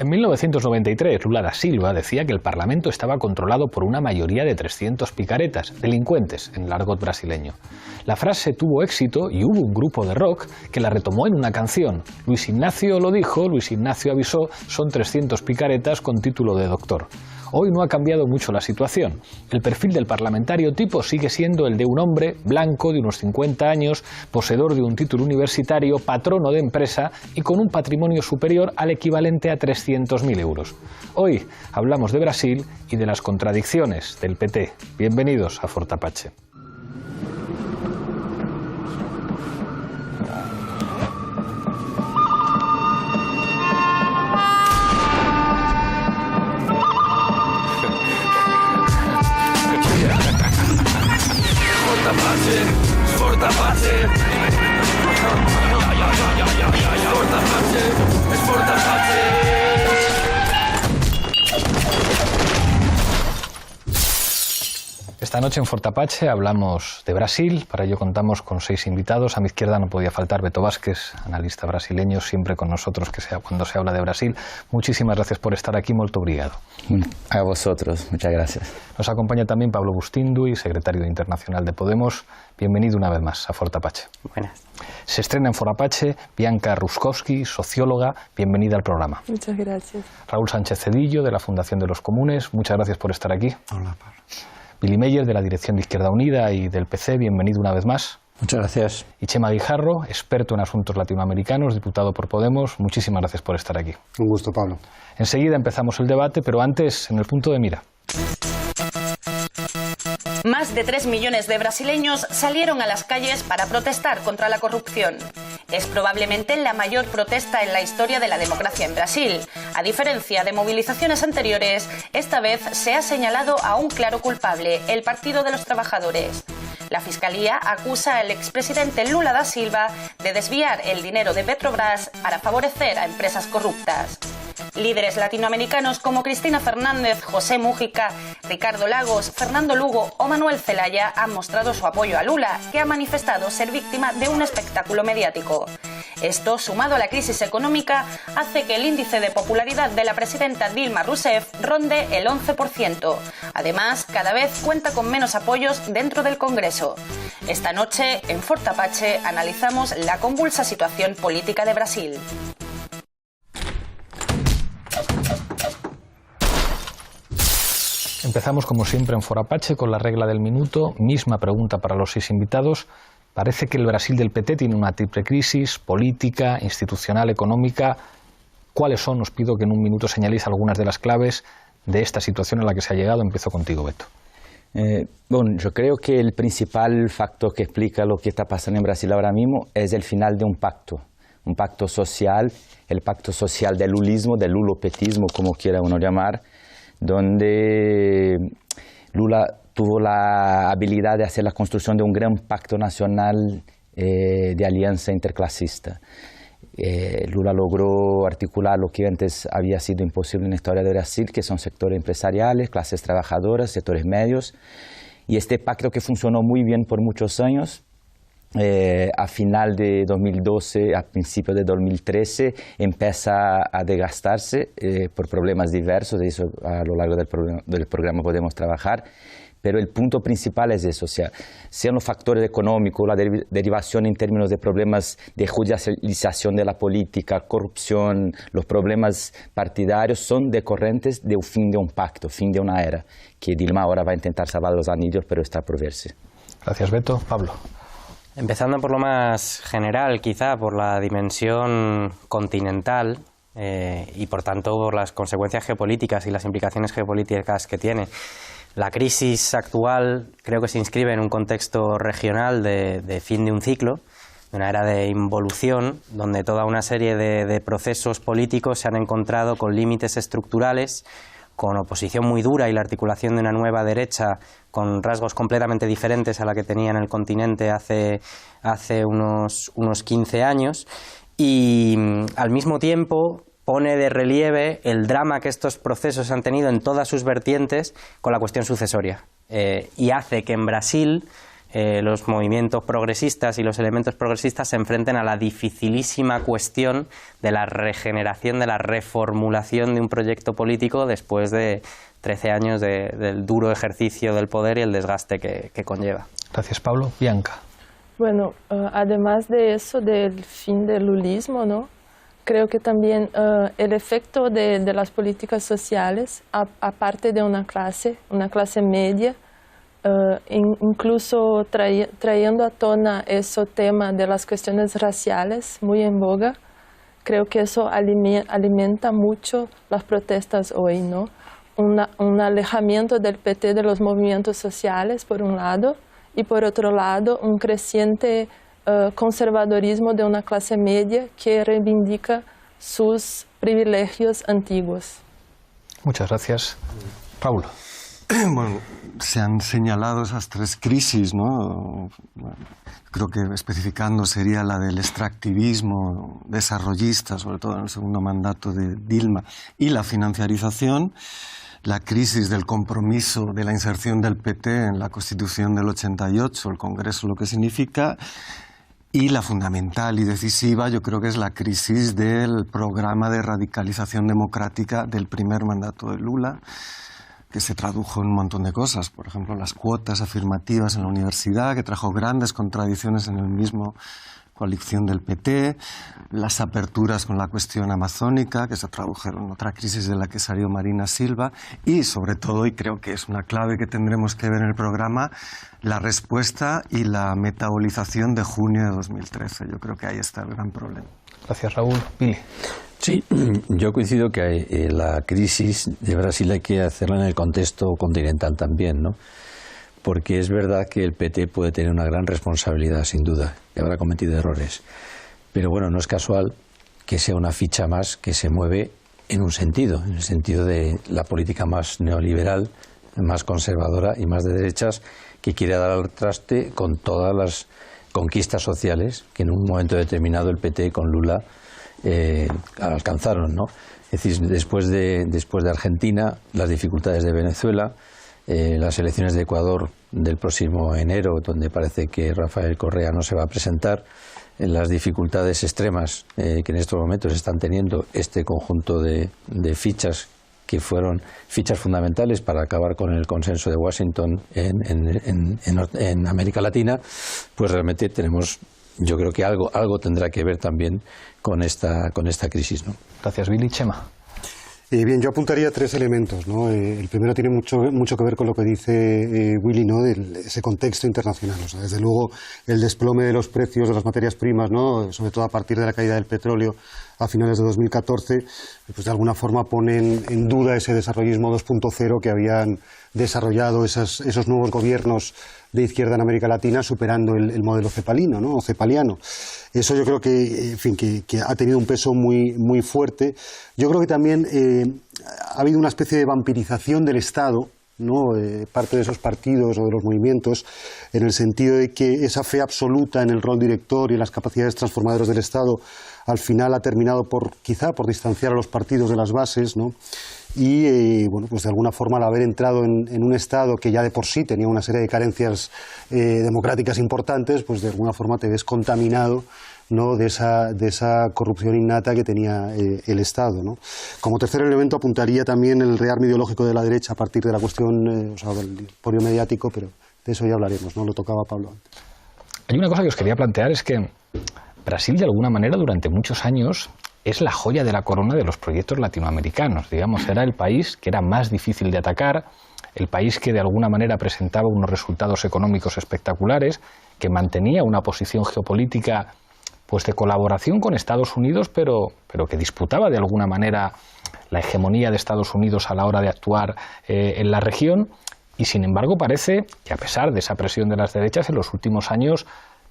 En 1993, Lula da Silva decía que el Parlamento estaba controlado por una mayoría de 300 picaretas, delincuentes, en el argot brasileño. La frase tuvo éxito y hubo un grupo de rock que la retomó en una canción. Luis Ignacio lo dijo, Luis Ignacio avisó, son 300 picaretas con título de doctor. Hoy no ha cambiado mucho la situación. El perfil del parlamentario tipo sigue siendo el de un hombre blanco de unos 50 años, poseedor de un título universitario, patrono de empresa y con un patrimonio superior al equivalente a 300.000 euros. Hoy hablamos de Brasil y de las contradicciones del PT. Bienvenidos a Forte Apache. Forte Apache. Esta noche en Forte Apache hablamos de Brasil, para ello contamos con 6 invitados. A mi izquierda no podía faltar Beto Vázquez, analista brasileño, siempre con nosotros cuando se habla de Brasil. Muchísimas gracias por estar aquí, molto obrigado. A vosotros, muchas gracias. Nos acompaña también Pablo Bustinduy, secretario internacional de Podemos. Bienvenido una vez más a Forte Apache. Buenas. Se estrena en Forte Apache Bianca Ruskowski, socióloga. Bienvenida al programa. Muchas gracias. Raúl Sánchez Cedillo, de la Fundación de los Comunes. Muchas gracias por estar aquí. Hola, Pablo. Billy Meyer, de la Dirección de Izquierda Unida y del PC, bienvenido una vez más. Muchas gracias. Y Chema Guijarro, experto en asuntos latinoamericanos, diputado por Podemos, muchísimas gracias por estar aquí. Un gusto, Pablo. Enseguida empezamos el debate, pero antes, en el punto de mira. Más de 3 millones de brasileños salieron a las calles para protestar contra la corrupción. Es probablemente la mayor protesta en la historia de la democracia en Brasil. A diferencia de movilizaciones anteriores, esta vez se ha señalado a un claro culpable, el Partido de los Trabajadores. La Fiscalía acusa al expresidente Lula da Silva de desviar el dinero de Petrobras para favorecer a empresas corruptas. Líderes latinoamericanos como Cristina Fernández, José Mújica, Ricardo Lagos, Fernando Lugo o Manuel Zelaya han mostrado su apoyo a Lula, que ha manifestado ser víctima de un espectáculo mediático. Esto, sumado a la crisis económica, hace que el índice de popularidad de la presidenta Dilma Rousseff ronde el 11%. Además, cada vez cuenta con menos apoyos dentro del Congreso. Esta noche, en Forte Apache, analizamos la convulsa situación política de Brasil. Empezamos como siempre en Forte Apache con la regla del minuto. Misma pregunta para los 6 invitados. Parece que el Brasil del PT tiene una triple crisis política, institucional, económica. ¿Cuáles son? Os pido que en un minuto señaléis algunas de las claves de esta situación a la que se ha llegado. Empiezo contigo, Beto. Bueno, yo creo que el principal factor que explica lo que está pasando en Brasil ahora mismo es el final de un pacto social, el pacto social del lulismo, del lulopetismo, como quiera uno llamar, donde Lula tuvo la habilidad de hacer la construcción de un gran pacto nacional de alianza interclasista. Lula logró articular lo que antes había sido imposible en la historia de Brasil, que son sectores empresariales, clases trabajadoras, sectores medios, y este pacto que funcionó muy bien por muchos años, a final de 2012, a principios de 2013, empieza a desgastarse por problemas diversos, de eso a lo largo del programa podemos trabajar, pero el punto principal es eso, o sea, sean los factores económicos, la derivación en términos de problemas de judicialización de la política, corrupción, los problemas partidarios son decorrentes del fin de un pacto, fin de una era, que Dilma ahora va a intentar salvar los anillos, pero está por verse. Gracias, Beto. Pablo. Empezando por lo más general, quizá por la dimensión continental y por tanto por las consecuencias geopolíticas y las implicaciones geopolíticas que tiene. La crisis actual creo que se inscribe en un contexto regional de fin de un ciclo, de una era de involución, donde toda una serie de procesos políticos se han encontrado con límites estructurales, con oposición muy dura y la articulación de una nueva derecha con rasgos completamente diferentes a la que tenía en el continente hace unos 15 años y al mismo tiempo pone de relieve el drama que estos procesos han tenido en todas sus vertientes con la cuestión sucesoria y hace que en Brasil los movimientos progresistas y los elementos progresistas se enfrenten a la dificilísima cuestión de la regeneración, de la reformulación de un proyecto político después de 13 años del duro ejercicio del poder y el desgaste que conlleva. Gracias, Pablo. Bianca. Bueno, además de eso, del fin del lulismo, ¿no? Creo que también el efecto de las políticas sociales, aparte de una clase media, incluso trayendo a tona ese tema de las cuestiones raciales muy en boga, creo que eso alimenta mucho las protestas hoy, ¿no? Un alejamiento del PT de los movimientos sociales, por un lado, y por otro lado, un creciente conservadorismo de una clase media que reivindica sus privilegios antiguos. Muchas gracias. Paulo. Bueno, se han señalado esas tres crisis, ¿no? Bueno, creo que especificando sería la del extractivismo desarrollista, sobre todo en el segundo mandato de Dilma, y la financiarización, la crisis del compromiso de la inserción del PT en la Constitución del 88, el Congreso lo que significa, y la fundamental y decisiva yo creo que es la crisis del programa de radicalización democrática del primer mandato de Lula, que se tradujo en un montón de cosas, por ejemplo las cuotas afirmativas en la universidad, que trajo grandes contradicciones en el mismo coalición del PT, las aperturas con la cuestión amazónica, que se tradujeron en otra crisis de la que salió Marina Silva, y sobre todo, y creo que es una clave que tendremos que ver en el programa, la respuesta y la metabolización de junio de 2013. Yo creo que ahí está el gran problema. Gracias, Raúl. Pili. Sí, yo coincido que la crisis de Brasil hay que hacerla en el contexto continental también, ¿no? Porque es verdad que el PT puede tener una gran responsabilidad, sin duda, y habrá cometido errores. Pero bueno, no es casual que sea una ficha más que se mueve en un sentido, en el sentido de la política más neoliberal, más conservadora y más de derechas, que quiere dar al traste con todas las conquistas sociales que en un momento determinado el PT con Lula alcanzaron, ¿no? Es decir, después de Argentina, las dificultades de Venezuela, las elecciones de Ecuador del próximo enero, donde parece que Rafael Correa no se va a presentar, las dificultades extremas que en estos momentos están teniendo este conjunto de fichas que fueron fichas fundamentales para acabar con el consenso de Washington en América Latina, pues realmente tenemos, yo creo que algo tendrá que ver también con esta crisis, ¿no? Gracias, Billy. Chema. Bien, yo apuntaría tres elementos, ¿no? El primero tiene mucho que ver con lo que dice Willy, ¿no? Ese contexto internacional. O sea, desde luego, el desplome de los precios de las materias primas, ¿no? Sobre todo a partir de la caída del petróleo a finales de 2014, pues de alguna forma ponen en duda ese desarrollismo 2.0 que habían desarrollado esos nuevos gobiernos de izquierda en América Latina, superando el modelo cepalino, ¿no? O cepaliano. Eso yo creo que, en fin, que ha tenido un peso muy fuerte. Yo creo que también ha habido una especie de vampirización del Estado, ¿no? Parte de esos partidos o de los movimientos, en el sentido de que esa fe absoluta en el rol director y en las capacidades transformadoras del Estado al final ha terminado quizá por distanciar a los partidos de las bases, ¿no? Y bueno, pues de alguna forma, al haber entrado en un Estado que ya de por sí tenía una serie de carencias democráticas importantes, pues de alguna forma te ves contaminado, ¿no? de esa corrupción innata que tenía el Estado, ¿no? Como tercer elemento apuntaría también el rearme ideológico de la derecha a partir de la cuestión, o sea, del polio mediático, pero de eso ya hablaremos, ¿no? Lo tocaba Pablo antes. Hay una cosa que os quería plantear, es que Brasil, de alguna manera, durante muchos años, es la joya de la corona de los proyectos latinoamericanos. Digamos, era el país que era más difícil de atacar, el país que de alguna manera presentaba unos resultados económicos espectaculares, que mantenía una posición geopolítica pues de colaboración con Estados Unidos, pero que disputaba de alguna manera la hegemonía de Estados Unidos a la hora de actuar en la región. Y sin embargo parece que, a pesar de esa presión de las derechas, en los últimos años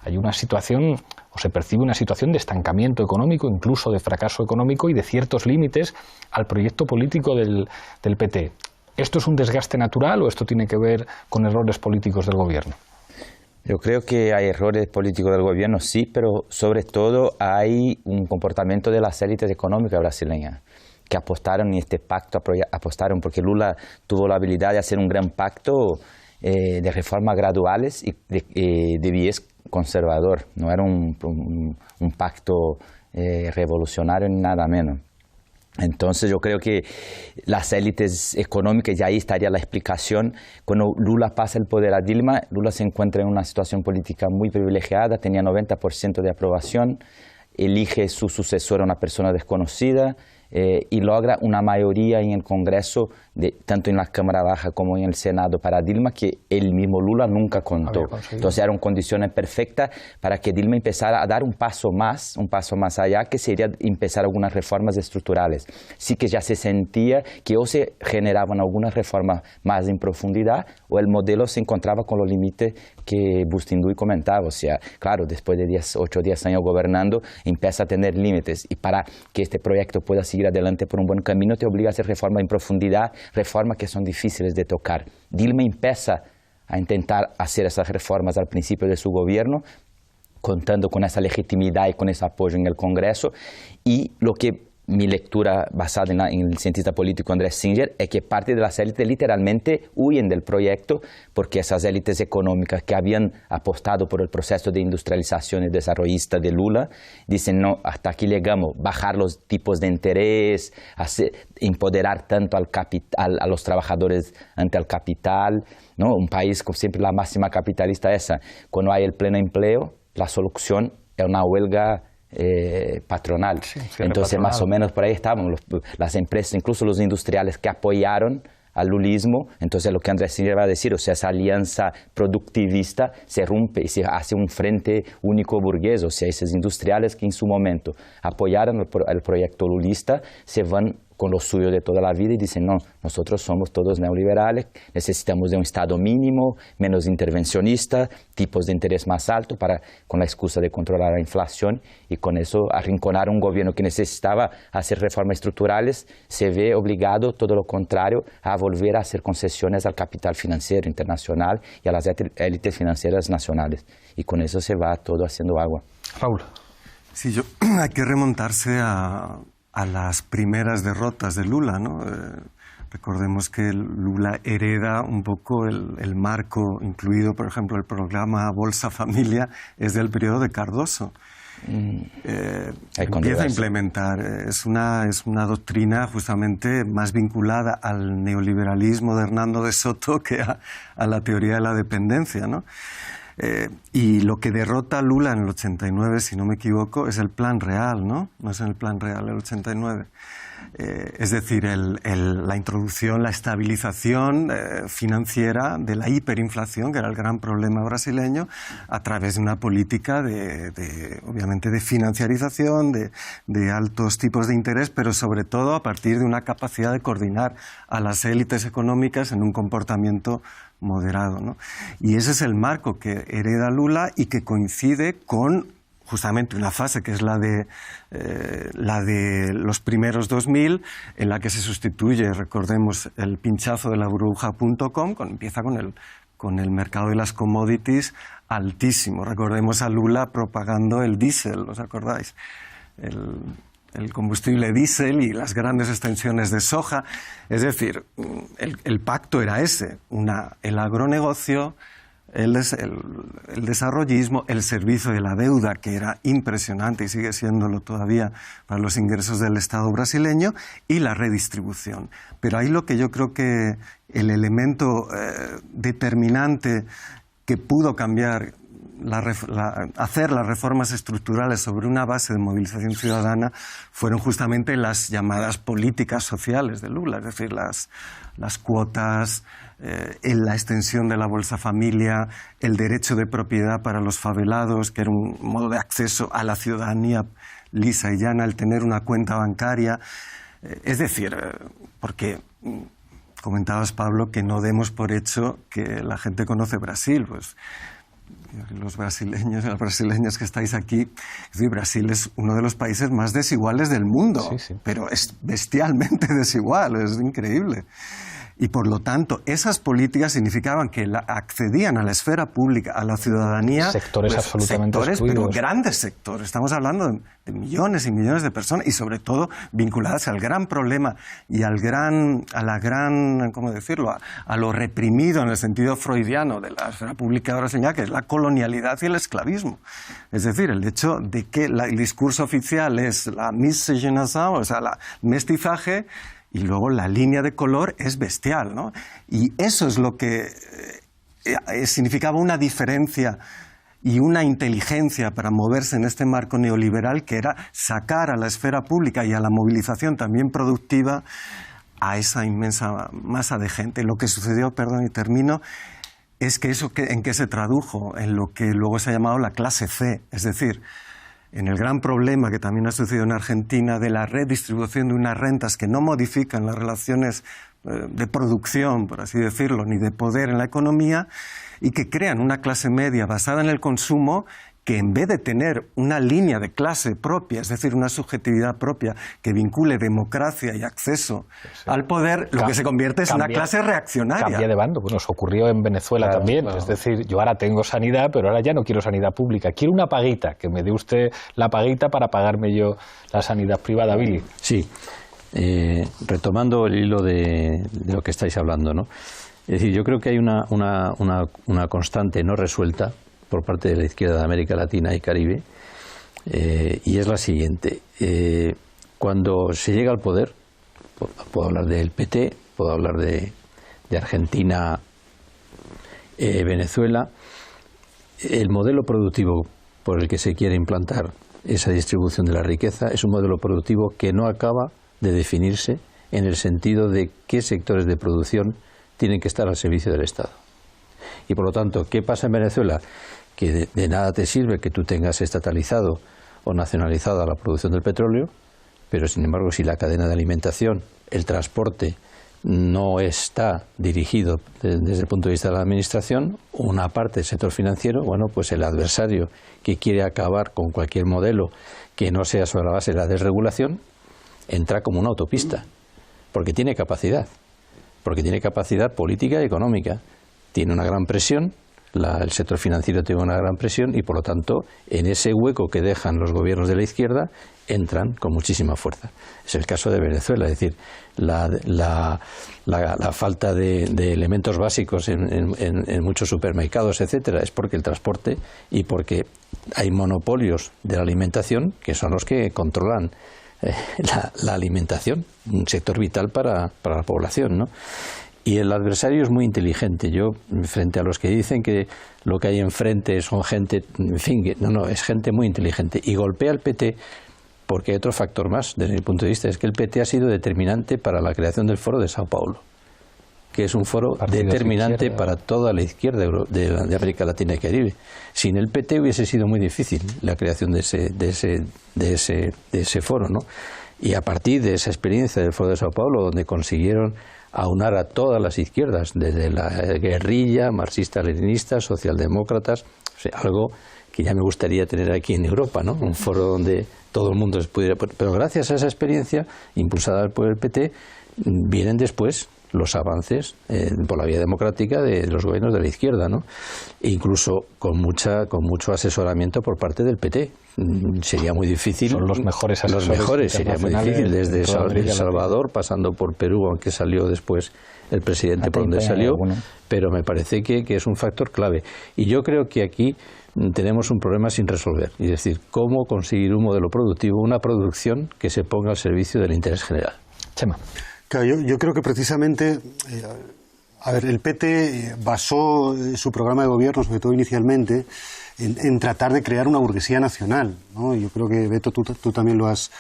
hay una situación, o se percibe una situación de estancamiento económico, incluso de fracaso económico y de ciertos límites al proyecto político del PT. ¿Esto es un desgaste natural o esto tiene que ver con errores políticos del gobierno? Yo creo que hay errores políticos del gobierno, sí, pero sobre todo hay un comportamiento de las élites económicas brasileñas que apostaron en este pacto, apostaron porque Lula tuvo la habilidad de hacer un gran pacto de reformas graduales y de viés conservador. No era un pacto revolucionario ni nada menos. Entonces yo creo que las élites económicas, y ahí estaría la explicación, cuando Lula pasa el poder a Dilma, Lula se encuentra en una situación política muy privilegiada, tenía 90% de aprobación, elige su sucesora, una persona desconocida, y logra una mayoría en el Congreso, tanto en la Cámara Baja como en el Senado para Dilma, que el mismo Lula nunca contó. Entonces eran condiciones perfectas para que Dilma empezara a dar un paso más allá, que sería empezar algunas reformas estructurales. Sí que ya se sentía que o se generaban algunas reformas más en profundidad, o el modelo se encontraba con los límites que Bustinduy comentaba. O sea, claro, después de 8 o 10 años gobernando, empieza a tener límites. Y para que este proyecto pueda seguir adelante por un buen camino, te obliga a hacer reformas en profundidad, reformas que son difíciles de tocar. Dilma empieza a intentar hacer esas reformas al principio de su gobierno, contando con esa legitimidad y con ese apoyo en el Congreso, y lo que mi lectura basada en el cientista político Andrés Singer es que parte de las élites literalmente huyen del proyecto, porque esas élites económicas que habían apostado por el proceso de industrialización y desarrollista de Lula dicen: no, hasta aquí llegamos, bajar los tipos de interés, empoderar tanto al capital, a los trabajadores ante el capital, ¿no? Un país con siempre la máxima capitalista esa. Cuando hay el pleno empleo, la solución es una huelga patronal. Entonces patronal. Más o menos por ahí estaban las empresas, incluso los industriales que apoyaron al lulismo. Entonces lo que Andrés Singer va a decir, o sea, esa alianza productivista se rompe y se hace un frente único burgués. O sea, esos industriales que en su momento apoyaron el proyecto lulista se van con lo suyo de toda la vida y dicen: no, nosotros somos todos neoliberales, necesitamos de un Estado mínimo, menos intervencionista, tipos de interés más altos, con la excusa de controlar la inflación, y con eso arrinconar un gobierno que necesitaba hacer reformas estructurales, se ve obligado, todo lo contrario, a volver a hacer concesiones al capital financiero internacional y a las élites financieras nacionales, y con eso se va todo haciendo agua. Raúl. Sí, hay que remontarse a las primeras derrotas de Lula, ¿no? Recordemos que Lula hereda un poco el marco incluido, por ejemplo, el programa Bolsa Familia, es del periodo de Cardoso. Empieza a implementar, es una doctrina justamente más vinculada al neoliberalismo de Hernando de Soto que a la teoría de la dependencia, ¿no? Y lo que derrota a Lula en el 89, si no me equivoco, es el Plan Real, ¿no? No es en el Plan Real el 89. Es decir, la introducción, la estabilización financiera de la hiperinflación, que era el gran problema brasileño, a través de una política obviamente de financiarización, de altos tipos de interés, pero sobre todo a partir de una capacidad de coordinar a las élites económicas en un comportamiento moderado, ¿no? Y ese es el marco que hereda Lula y que coincide con justamente una fase que es la de los primeros 2000, en la que se sustituye, recordemos, el pinchazo de la burbuja.com, empieza con el mercado de las commodities altísimo. Recordemos a Lula propagando el diésel, ¿os acordáis? El combustible diésel y las grandes extensiones de soja. Es decir, el pacto era ese, el agronegocio, el desarrollismo, el servicio de la deuda, que era impresionante y sigue siéndolo todavía para los ingresos del Estado brasileño, y la redistribución. Pero ahí lo que yo creo que el elemento determinante que pudo cambiar, hacer las reformas estructurales sobre una base de movilización ciudadana, fueron justamente las llamadas políticas sociales de Lula, es decir, las cuotas, la extensión de la Bolsa Familia, el derecho de propiedad para los favelados, que era un modo de acceso a la ciudadanía lisa y llana, el tener una cuenta bancaria. Es decir, porque comentabas, Pablo, que no demos por hecho que la gente conoce Brasil, pues los brasileños y las brasileñas que estáis aquí, Brasil es uno de los países más desiguales del mundo, sí. Pero es bestialmente desigual, es increíble. Y por lo tanto, esas políticas significaban que accedían a la esfera pública, a la ciudadanía, sectores absolutamente excluidos. Pero grandes sectores. Estamos hablando de millones y millones de personas y sobre todo vinculadas al gran problema y a lo reprimido en el sentido freudiano de la esfera pública brasileña, que es la colonialidad y el esclavismo. Es decir, el hecho de que el discurso oficial es la miscigenación, o sea, el mestizaje, y luego la línea de color es bestial, ¿no? Y eso es lo que significaba una diferencia y una inteligencia para moverse en este marco neoliberal, que era sacar a la esfera pública y a la movilización también productiva a esa inmensa masa de gente. Lo que sucedió, perdón y termino, es que eso en qué se tradujo, en lo que luego se ha llamado la clase C, es decir, en el gran problema que también ha sucedido en Argentina de la redistribución de unas rentas que no modifican las relaciones de producción, por así decirlo, ni de poder en la economía, y que crean una clase media basada en el consumo que en vez de tener una línea de clase propia, es decir, una subjetividad propia que vincule democracia y acceso al poder, lo que se convierte es una clase reaccionaria. Cambia de bando. Bueno, nos ocurrió en Venezuela también. Claro. Es decir, yo ahora tengo sanidad, pero ahora ya no quiero sanidad pública. Quiero una paguita, que me dé usted la paguita para pagarme yo la sanidad privada, Billy. Sí. Retomando el hilo de lo que estáis hablando, ¿no? Es decir, yo creo que hay una constante no resuelta por parte de la izquierda de América Latina y Caribe, y es la siguiente. Cuando se llega al poder, puedo hablar del PT, puedo hablar de Argentina, Venezuela, el modelo productivo por el que se quiere implantar esa distribución de la riqueza es un modelo productivo que no acaba de definirse en el sentido de qué sectores de producción tienen que estar al servicio del Estado. Y por lo tanto, ¿qué pasa en Venezuela? Que de nada te sirve que tú tengas estatalizado o nacionalizada la producción del petróleo, pero sin embargo si la cadena de alimentación, el transporte, no está dirigido desde el punto de vista de la administración, una parte del sector financiero, bueno, pues el adversario que quiere acabar con cualquier modelo que no sea sobre la base de la desregulación, entra como una autopista, porque tiene capacidad política y económica, tiene una gran presión, el sector financiero tiene una gran presión y por lo tanto en ese hueco que dejan los gobiernos de la izquierda entran con muchísima fuerza. Es el caso de Venezuela, es decir, la falta de elementos básicos en muchos supermercados, etcétera, es porque el transporte y porque hay monopolios de la alimentación que son los que controlan la alimentación, un sector vital para la población, ¿no? Y el adversario es muy inteligente. Yo, frente a los que dicen que lo que hay enfrente son gente, en fin, es gente muy inteligente. Y golpea al PT porque hay otro factor más, desde mi punto de vista, es que el PT ha sido determinante para la creación del Foro de Sao Paulo, que es un foro determinante para toda la izquierda de América Latina y Caribe. Sin el PT hubiese sido muy difícil la creación de ese foro, ¿no? Y a partir de esa experiencia del Foro de Sao Paulo, donde consiguieron aunar a todas las izquierdas, desde la guerrilla, marxistas-leninistas, socialdemócratas, o sea, algo que ya me gustaría tener aquí en Europa, ¿no? Un foro donde todo el mundo pudiera... Pero gracias a esa experiencia, impulsada por el PT, vienen después los avances por la vía democrática de los gobiernos de la izquierda, ¿no? E incluso con mucho asesoramiento por parte del PT. Sería muy difícil. Son los mejores asesores. Los mejores, sería muy difícil, desde El Salvador, pasando por Perú, aunque salió después el presidente por donde salió, pero me parece que es un factor clave. Y yo creo que aquí tenemos un problema sin resolver, es decir, cómo conseguir un modelo productivo, una producción que se ponga al servicio del interés general. Chema. Claro, yo creo que precisamente, el PT basó su programa de gobierno, sobre todo inicialmente, en tratar de crear una burguesía nacional, ¿no? Yo creo que, Beto, tú también lo has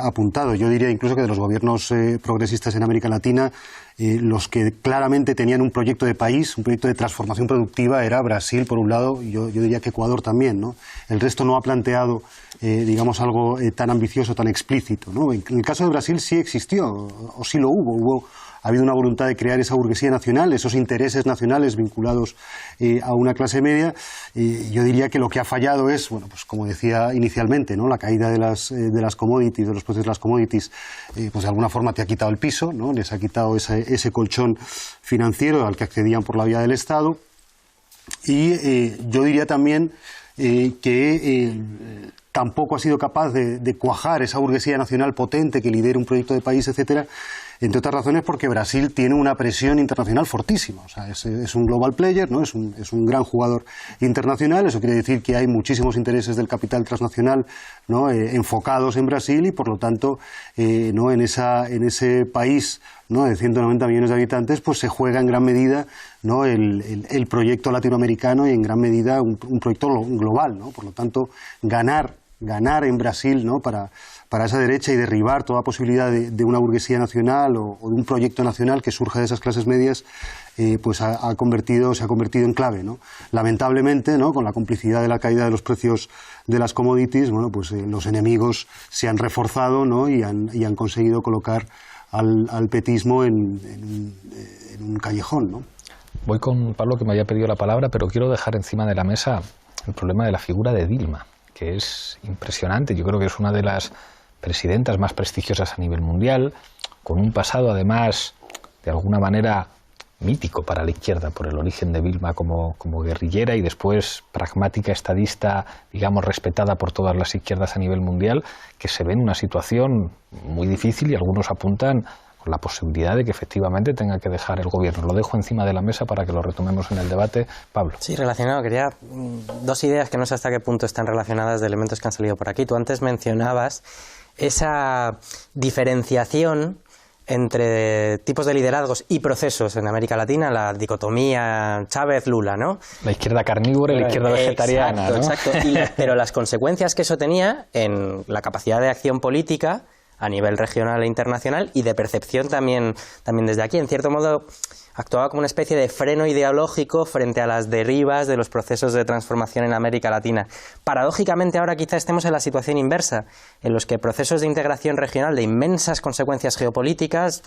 apuntado. Yo diría incluso que de los gobiernos progresistas en América Latina, los que claramente tenían un proyecto de país, un proyecto de transformación productiva, era Brasil, por un lado, y yo diría que Ecuador también, ¿no? El resto no ha planteado, digamos, algo tan ambicioso, tan explícito, ¿no? En el caso de Brasil sí existió, o sí lo hubo ha habido una voluntad de crear esa burguesía nacional, esos intereses nacionales vinculados a una clase media. Yo diría que lo que ha fallado es, bueno, pues como decía inicialmente, ¿no? La caída de las commodities, de los precios de las commodities, pues de alguna forma te ha quitado el piso, ¿no? Les ha quitado ese colchón financiero al que accedían por la vía del Estado. Y yo diría también que tampoco ha sido capaz de cuajar esa burguesía nacional potente que lidera un proyecto de país, etcétera, entre otras razones porque Brasil tiene una presión internacional fortísima. O sea, es un global player, ¿no? Es un gran jugador internacional. Eso quiere decir que hay muchísimos intereses del capital transnacional, ¿no? Enfocados en Brasil y, por lo tanto, ¿no? en ese país, ¿no? de 190 millones de habitantes, pues se juega en gran medida, ¿no? el proyecto latinoamericano y en gran medida un proyecto global, ¿no? Por lo tanto, ganar en Brasil, ¿no? para esa derecha y derribar toda posibilidad de una burguesía nacional o de un proyecto nacional que surja de esas clases medias, pues se ha convertido en clave, ¿no? Lamentablemente, ¿no? Con la complicidad de la caída de los precios de las commodities, bueno, pues los enemigos se han reforzado, ¿no? y han conseguido colocar al petismo en un callejón, ¿no? Voy con Pablo, que me había pedido la palabra, pero quiero dejar encima de la mesa el problema de la figura de Dilma, que es impresionante. Yo creo que es una de las presidentas más prestigiosas a nivel mundial, con un pasado además de alguna manera mítico para la izquierda por el origen de Dilma como guerrillera y después pragmática, estadista, digamos respetada por todas las izquierdas a nivel mundial, que se ve en una situación muy difícil y algunos apuntan con la posibilidad de que efectivamente tenga que dejar el gobierno. Lo dejo encima de la mesa para que lo retomemos en el debate. Pablo. Sí, relacionado. Quería dos ideas que no sé hasta qué punto están relacionadas de elementos que han salido por aquí. Tú antes mencionabas esa diferenciación entre tipos de liderazgos y procesos en América Latina, la dicotomía Chávez-Lula, ¿no? La izquierda carnívora y la izquierda vegetariana, ¿no? Exacto. Pero las consecuencias que eso tenía en la capacidad de acción política a nivel regional e internacional y de percepción también desde aquí. En cierto modo, actuaba como una especie de freno ideológico frente a las derivas de los procesos de transformación en América Latina. Paradójicamente, ahora quizá estemos en la situación inversa, en los que procesos de integración regional de inmensas consecuencias geopolíticas,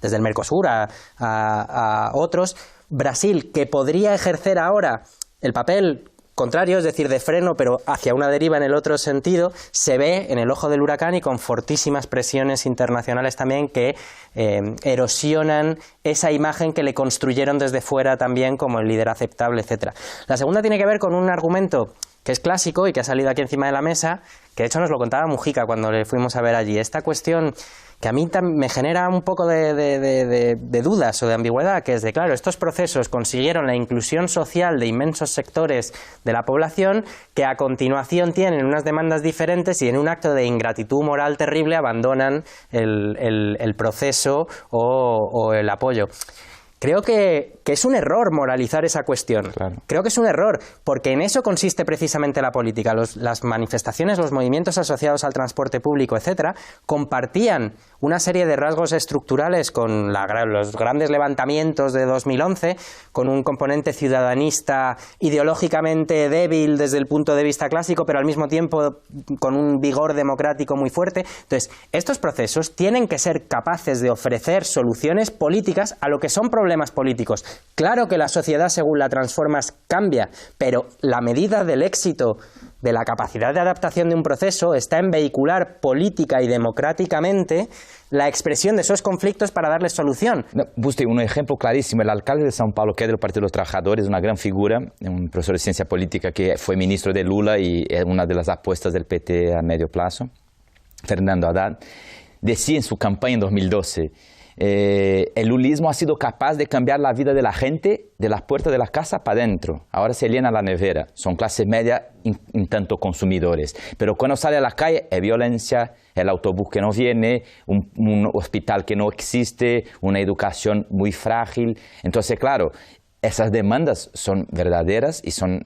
desde el Mercosur a otros, Brasil, que podría ejercer ahora el papel contrario, es decir, de freno, pero hacia una deriva en el otro sentido, se ve en el ojo del huracán y con fortísimas presiones internacionales también que erosionan esa imagen que le construyeron desde fuera también como el líder aceptable, etcétera. La segunda tiene que ver con un argumento que es clásico y que ha salido aquí encima de la mesa, que de hecho nos lo contaba Mujica cuando le fuimos a ver allí. Esta cuestión que a mí me genera un poco de dudas o de ambigüedad, que es de, claro, estos procesos consiguieron la inclusión social de inmensos sectores de la población que a continuación tienen unas demandas diferentes y en un acto de ingratitud moral terrible abandonan el proceso o el apoyo. Creo que es un error moralizar esa cuestión. Claro. Creo que es un error, porque en eso consiste precisamente la política. Las manifestaciones, los movimientos asociados al transporte público, etcétera, compartían una serie de rasgos estructurales con los grandes levantamientos de 2011, con un componente ciudadanista ideológicamente débil desde el punto de vista clásico, pero al mismo tiempo con un vigor democrático muy fuerte. Entonces, estos procesos tienen que ser capaces de ofrecer soluciones políticas a lo que son problemas políticos. Claro que la sociedad, según la transformas, cambia, pero la medida del éxito de la capacidad de adaptación de un proceso está en vehicular política y democráticamente la expresión de esos conflictos para darles solución. Busti, un ejemplo clarísimo, el alcalde de São Paulo, que es del Partido de los Trabajadores, una gran figura, un profesor de ciencia política que fue ministro de Lula y es una de las apuestas del PT a medio plazo, Fernando Haddad, decía en su campaña en 2012, el lulismo ha sido capaz de cambiar la vida de la gente de las puertas de las casas para adentro. Ahora se llena la nevera. Son clases medias en tanto consumidores. Pero cuando sale a la calle es violencia, el autobús que no viene, un hospital que no existe, una educación muy frágil. Entonces, claro, esas demandas son verdaderas y son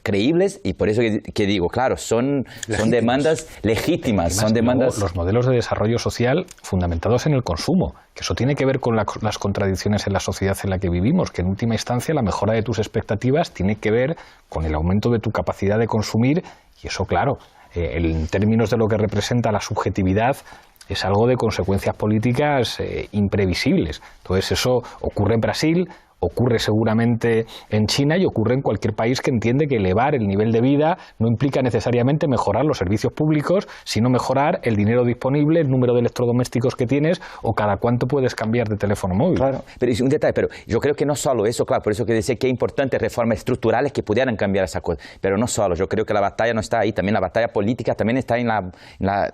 creíbles, y por eso que digo, claro, son demandas legítimas. Además, son demandas... Los modelos de desarrollo social fundamentados en el consumo, que eso tiene que ver con las contradicciones en la sociedad en la que vivimos, que en última instancia la mejora de tus expectativas tiene que ver con el aumento de tu capacidad de consumir, y eso, claro, en términos de lo que representa la subjetividad, es algo de consecuencias políticas imprevisibles. Entonces eso ocurre en Brasil, ocurre seguramente en China y ocurre en cualquier país que entiende que elevar el nivel de vida no implica necesariamente mejorar los servicios públicos, sino mejorar el dinero disponible, el número de electrodomésticos que tienes o cada cuánto puedes cambiar de teléfono móvil. Claro, pero es un detalle, pero yo creo que no solo eso, claro, por eso que decía que es importante reformas estructurales que pudieran cambiar esa cosa, pero no solo, yo creo que la batalla no está ahí, también la batalla política también está en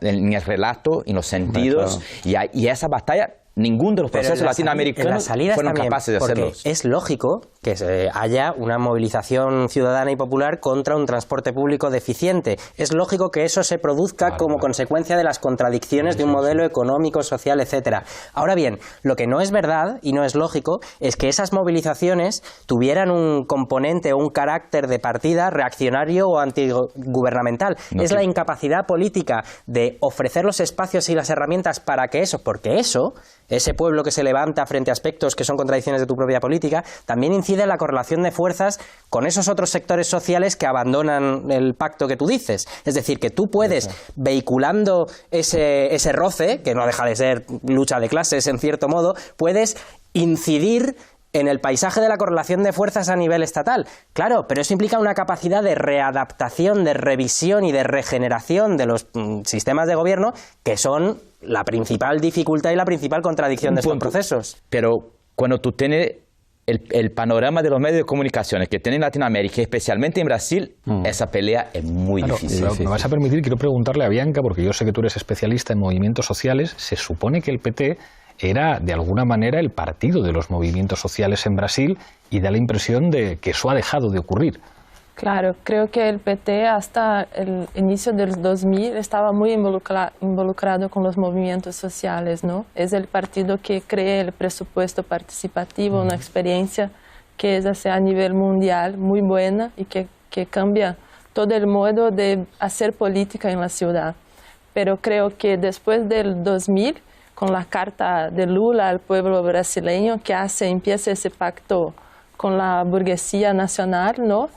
el relato, en los sentidos, claro. y esa batalla... Ninguno de los procesos latinoamericanos fueron capaces de hacerlo. Es lógico que haya una movilización ciudadana y popular contra un transporte público deficiente. Es lógico que eso se produzca como consecuencia de las contradicciones de un modelo económico, social, etcétera. Ahora bien, lo que no es verdad y no es lógico es que esas movilizaciones tuvieran un componente o un carácter de partida reaccionario o antigubernamental. Es la incapacidad política de ofrecer los espacios y las herramientas para que eso, porque eso... Ese pueblo que se levanta frente a aspectos que son contradicciones de tu propia política, también incide en la correlación de fuerzas con esos otros sectores sociales que abandonan el pacto que tú dices. Es decir, que tú puedes, vehiculando ese roce, que no deja de ser lucha de clases en cierto modo, puedes incidir en el paisaje de la correlación de fuerzas a nivel estatal. Claro, pero eso implica una capacidad de readaptación, de revisión y de regeneración de los sistemas de gobierno que son la principal dificultad y la principal contradicción de estos procesos. Pero cuando tú tienes el panorama de los medios de comunicación que tiene en Latinoamérica, especialmente en Brasil, esa pelea es muy difícil. Me vas a permitir, quiero preguntarle a Bianca, porque yo sé que tú eres especialista en movimientos sociales. Se supone que el PT era de alguna manera el partido de los movimientos sociales en Brasil y da la impresión de que eso ha dejado de ocurrir. Claro, creo que el PT hasta el inicio del 2000 estaba muy involucrado con los movimientos sociales, ¿no? Es el partido que crea el presupuesto participativo, una experiencia que es a nivel mundial muy buena y que cambia todo el modo de hacer política en la ciudad. Pero creo que después del 2000, con la carta de Lula al pueblo brasileño, que empieza ese pacto con la burguesía nacional, ¿no?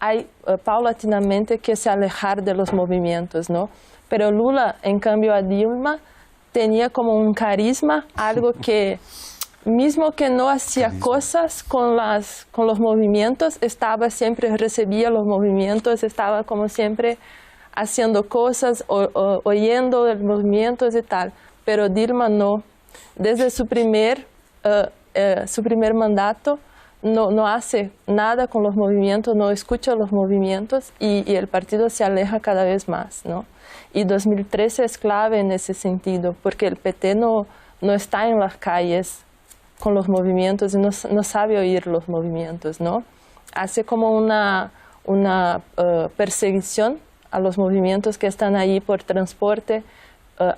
Hay paulatinamente que se alejar de los movimientos, ¿no? Pero Lula, en cambio a Dilma, tenía como un carisma, algo que, mismo que no hacía cosas con los movimientos, siempre recibía los movimientos, estaba como siempre haciendo cosas, oyendo los movimientos y tal. Pero Dilma no. Desde su primer mandato no hace nada con los movimientos, no escucha los movimientos y el partido se aleja cada vez más, ¿no? Y 2013 es clave en ese sentido, porque el PT no está en las calles con los movimientos y no sabe oír los movimientos, ¿no? Hace como una perseguición a los movimientos que están ahí por transporte,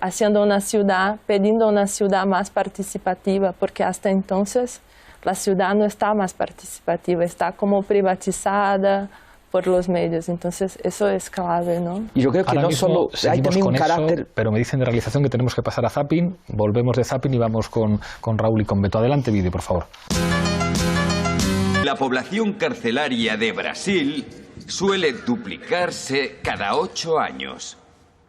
haciendo una ciudad, pidiendo una ciudad más participativa, porque hasta entonces la ciudad no está más participativa, está como privatizada por los medios. Entonces eso es clave, ¿no? Y yo creo que ahora no mismo solo hay también un carácter... Eso, pero me dicen de realización que tenemos que pasar a Zapping. Volvemos de Zapping y vamos con Raúl y con Beto. Adelante, vídeo, por favor. La población carcelaria de Brasil suele duplicarse cada 8 años.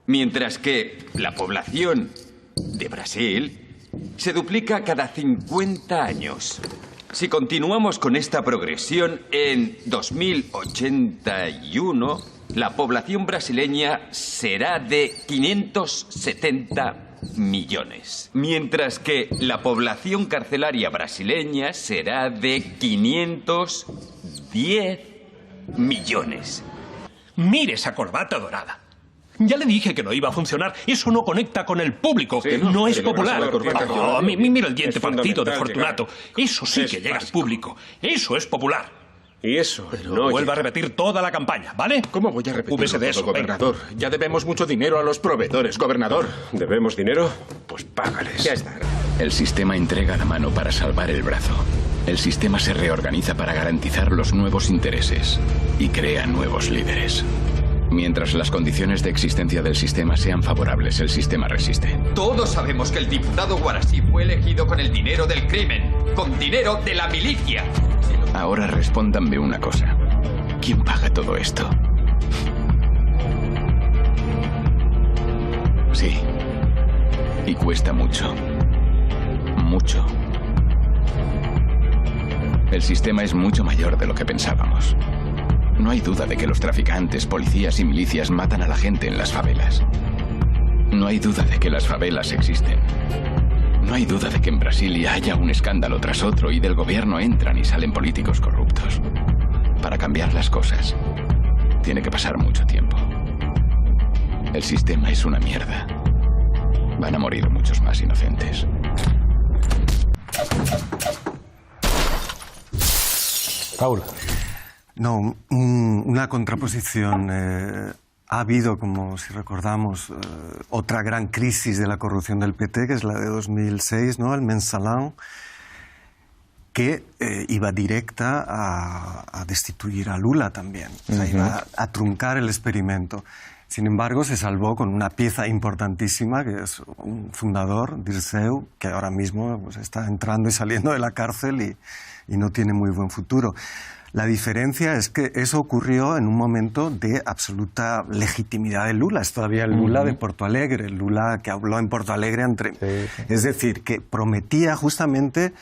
Mientras que la población de Brasil se duplica cada 50 años. Si continuamos con esta progresión, en 2081 la población brasileña será de 570 millones. Mientras que la población carcelaria brasileña será de 510 millones. Mire esa corbata dorada. Ya le dije que no iba a funcionar. Eso no conecta con el público. Sí, no es popular. Mira el diente partido de Fortunato. Eso sí que llega al público. Eso es popular. Y eso no vuelva a repetir toda la campaña, ¿vale? ¿Cómo voy a repetirlo de eso, gobernador? Ya debemos mucho dinero a los proveedores, gobernador. ¿Debemos dinero? Pues págales. Ya está. El sistema entrega la mano para salvar el brazo. El sistema se reorganiza para garantizar los nuevos intereses y crea nuevos líderes. Mientras las condiciones de existencia del sistema sean favorables, el sistema resiste. Todos sabemos que el diputado Guaraci fue elegido con el dinero del crimen, con dinero de la milicia. Ahora respóndanme una cosa. ¿Quién paga todo esto? Sí. Y cuesta mucho. Mucho. El sistema es mucho mayor de lo que pensábamos. No hay duda de que los traficantes, policías y milicias matan a la gente en las favelas. No hay duda de que las favelas existen. No hay duda de que en Brasilia haya un escándalo tras otro y del gobierno entran y salen políticos corruptos. Para cambiar las cosas, tiene que pasar mucho tiempo. El sistema es una mierda. Van a morir muchos más inocentes. Paul. No, una contraposición. Ha habido, como si recordamos, otra gran crisis de la corrupción del PT, que es la de 2006, ¿no? El Mensalão, que iba directa a destituir a Lula también. O sea, iba a truncar el experimento. Sin embargo, se salvó con una pieza importantísima, que es un fundador, Dirceu, que ahora mismo pues, está entrando y saliendo de la cárcel y no tiene muy buen futuro. La diferencia es que eso ocurrió en un momento de absoluta legitimidad de Lula. Es todavía el Lula de Porto Alegre, el Lula que habló en Porto Alegre. Es decir, que prometía justamente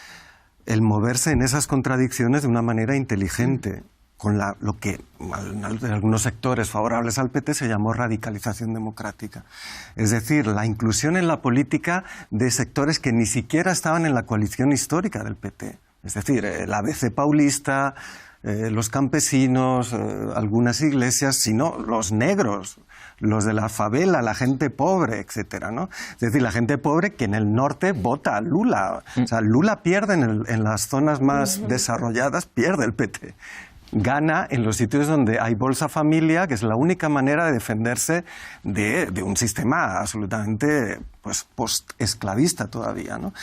el moverse en esas contradicciones de una manera inteligente, con lo que en algunos sectores favorables al PT se llamó radicalización democrática. Es decir, la inclusión en la política de sectores que ni siquiera estaban en la coalición histórica del PT. Es decir, el ABC paulista, los campesinos, algunas iglesias, sino los negros, los de la favela, la gente pobre, etcétera, ¿no? Es decir, la gente pobre que en el norte vota a Lula. O sea, Lula pierde en las zonas más desarrolladas, pierde el PT. Gana en los sitios donde hay Bolsa Familia, que es la única manera de defenderse de un sistema absolutamente pues, post-esclavista todavía, ¿no?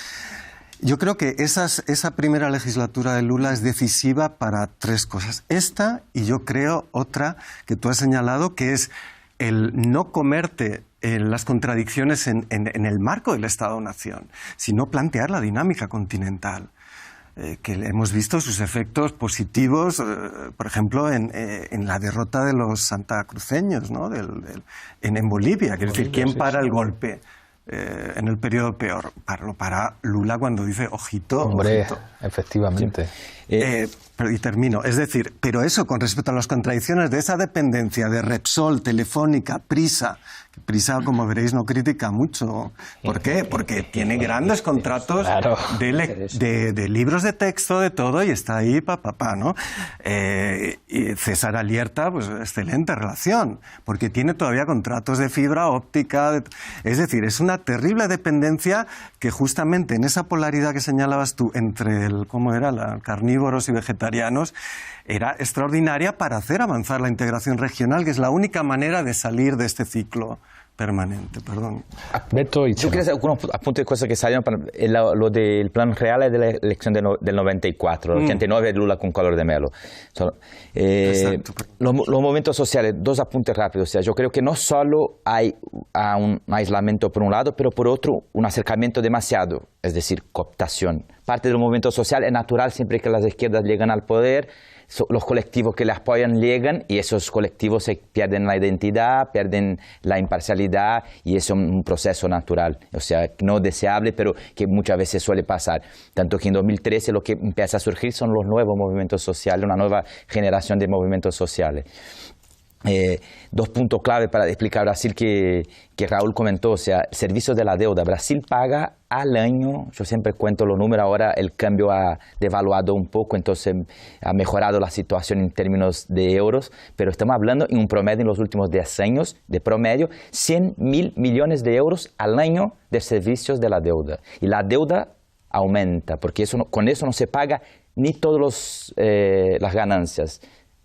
Yo creo que esa primera legislatura de Lula es decisiva para tres cosas. Esta, y yo creo otra que tú has señalado, que es el no comerte las contradicciones en el marco del Estado-Nación, sino plantear la dinámica continental. Que hemos visto sus efectos positivos, por ejemplo, en la derrota de los santacruceños, ¿no? en Bolivia. Quiero decir, ¿quién para el golpe? En el periodo peor. Para Lula cuando dice ojito. Hombre, ojito. Efectivamente. Y termino. Es decir, pero eso con respecto a las contradicciones de esa dependencia de Repsol, Telefónica, Prisa, que Prisa, como veréis, no critica mucho. ¿Por qué? Porque tiene grandes contratos de libros de texto, de todo, y está ahí, ¿no? Y César Alierta, pues excelente relación, porque tiene todavía contratos de fibra óptica. Es decir, es una terrible dependencia que justamente en esa polaridad que señalabas tú entre ¿cómo era? Carnívoros y vegetarianos, era extraordinaria para hacer avanzar la integración regional, que es la única manera de salir de este ciclo permanente. Perdón. Beto y Yo quería hacer algunos apuntes de cosas que salieron. Lo del plan real es de la elección del 94, el 89 Lula con color de melo. Los movimientos sociales, dos apuntes rápidos. O sea, yo creo que no solo hay un aislamiento por un lado, pero por otro un acercamiento demasiado, es decir, cooptación. Parte del movimiento social es natural siempre que las izquierdas llegan al poder. Los colectivos que le apoyan llegan y esos colectivos se pierden la identidad, pierden la imparcialidad y es un proceso natural, o sea, no deseable, pero que muchas veces suele pasar. Tanto que en 2013 lo que empieza a surgir son los nuevos movimientos sociales, una nueva generación de movimientos sociales. Dos puntos clave para explicar Brasil que Raúl comentó, o sea, el servicio de la deuda. Brasil paga al año, yo siempre cuento los números, ahora el cambio ha devaluado un poco, entonces ha mejorado la situación en términos de euros, pero estamos hablando en un promedio en los últimos 10 años, de promedio, 100.000 millones de euros al año de servicios de la deuda. Y la deuda aumenta, porque con eso no se paga ni todas las ganancias.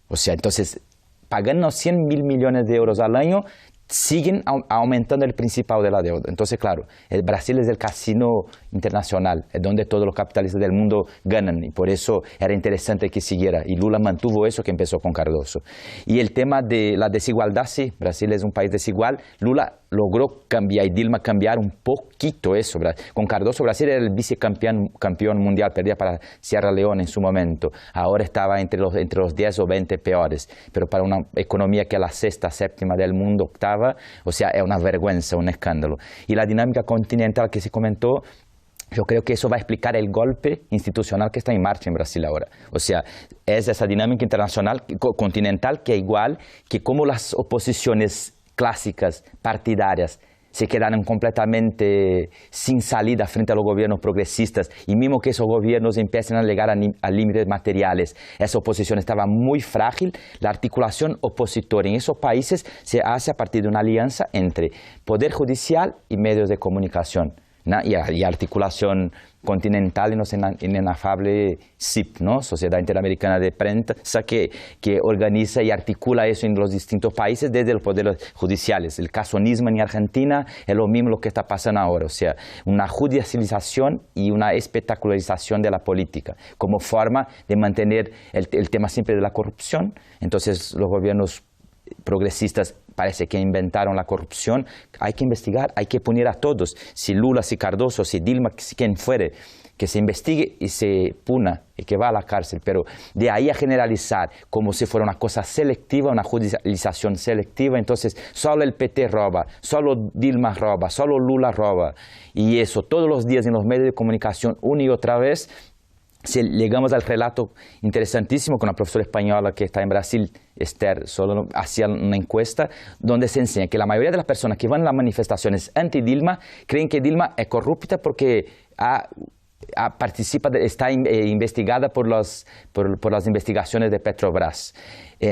O sea, entonces, pagando 100.000 millones de euros al año, siguen aumentando el principal de la deuda. Entonces, claro, el Brasil es el casino internacional, es donde todos los capitalistas del mundo ganan, y por eso era interesante que siguiera, y Lula mantuvo eso que empezó con Cardoso. Y el tema de la desigualdad, sí, Brasil es un país desigual, Lula logró cambiar y Dilma cambiar un poquito eso. Con Cardoso, Brasil era el vicecampeón mundial, perdía para Sierra Leona en su momento. Ahora estaba entre los 10 o 20 peores, pero para una economía que es la sexta, séptima del mundo, octava, o sea, es una vergüenza, un escándalo. Y la dinámica continental que se comentó, yo creo que eso va a explicar el golpe institucional que está en marcha en Brasil ahora. O sea, es esa dinámica internacional, continental, que es igual que como las oposiciones clásicas, partidarias, se quedaron completamente sin salida frente a los gobiernos progresistas, y mismo que esos gobiernos empiecen a llegar a límites materiales, esa oposición estaba muy frágil. La articulación opositora en esos países se hace a partir de una alianza entre poder judicial y medios de comunicación, ¿no? Y articulación continental y no inefable SIP, ¿no? Sociedad Interamericana de Prensa, que organiza y articula eso en los distintos países desde los poderes judiciales. El caso Nisman en Argentina es lo mismo lo que está pasando ahora, o sea, una judicialización y una espectacularización de la política como forma de mantener el tema siempre de la corrupción. Entonces los gobiernos progresistas parece que inventaron la corrupción. Hay que investigar, hay que punir a todos. Si Lula, si Cardoso, si Dilma, si quien fuere, que se investigue y se puna y que va a la cárcel. Pero de ahí a generalizar como si fuera una cosa selectiva, una judicialización selectiva, entonces solo el PT roba, solo Dilma roba, solo Lula roba. Y eso todos los días en los medios de comunicación, una y otra vez. Si llegamos al relato interesantísimo con una profesora española que está en Brasil, Esther, solo hacía una encuesta donde se enseña que la mayoría de las personas que van a las manifestaciones anti-Dilma creen que Dilma es corrupta porque está investigada por las investigaciones de Petrobras.